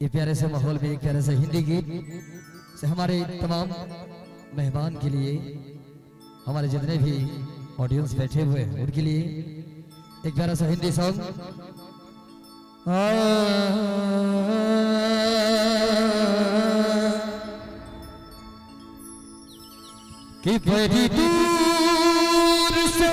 ये प्यारे से माहौल में एक प्यारे से हिंदी गीत से हमारे तमाम मेहमान के लिए, हमारे जितने भी ऑडियंस बैठे हुए हैं उनके लिए एक प्यारा सा हिंदी सॉन्ग। कि बड़ी दूर से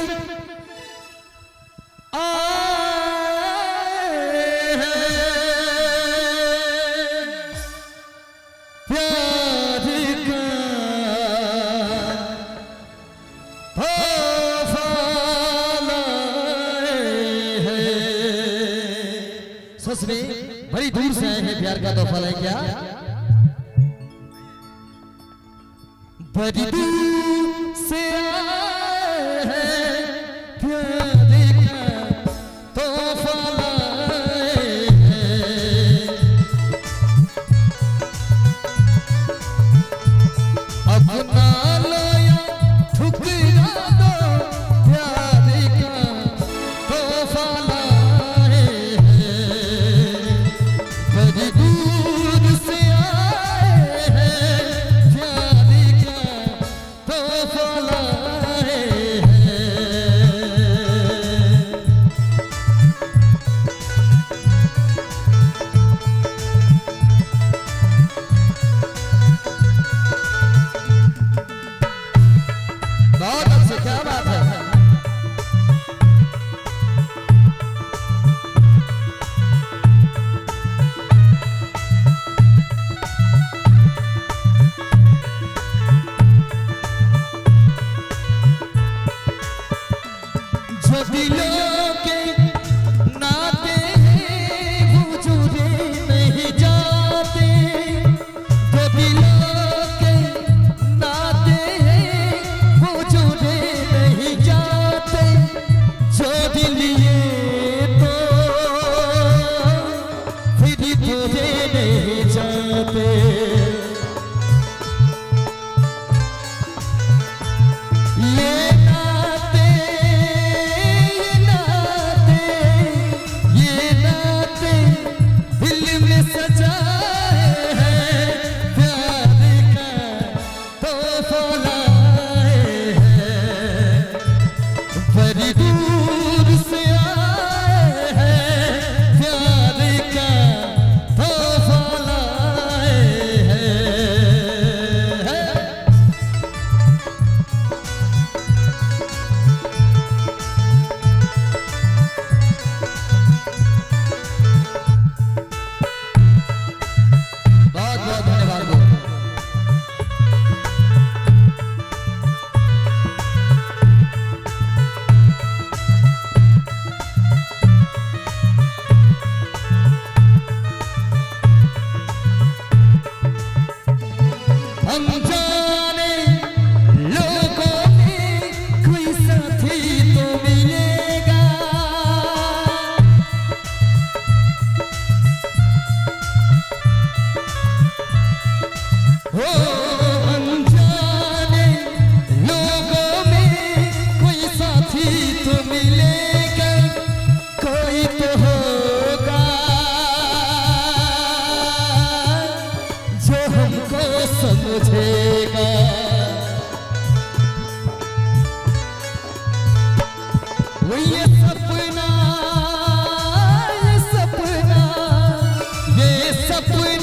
में बड़ी दूर से आए हैं, प्यार का तोहफा है क्या? बड़ी दूर से आए हैं, प्यार का तोहफा लाए हैं। अपना लाया ठुकरा दो, प्यार का तोहफा लाए हैं। बड़ी दूर से आए हैं, प्यार का तोहफा लाए हैं। बहुत अच्छे, क्या बात है। जो दिलों के नाते हैं वो जुड़े नहीं जाते, जो दिलों के नाते हैं वो जुड़े नहीं जाते। जो दिल ये तो फिर जुड़े नहीं जाते। बड़ी दूर से आए हैं, प्यार का तोहफा लाए हैं। बहुत बहुत धन्यवाद। अनजाने लोगों में कोई साथी तो मिलेगा, हो अनजाने लोगों में कोई साथी तो मिलेगा। कोई तो होगा जो हमको समझेगा। वो ये सपना, ये सपना, ये सपना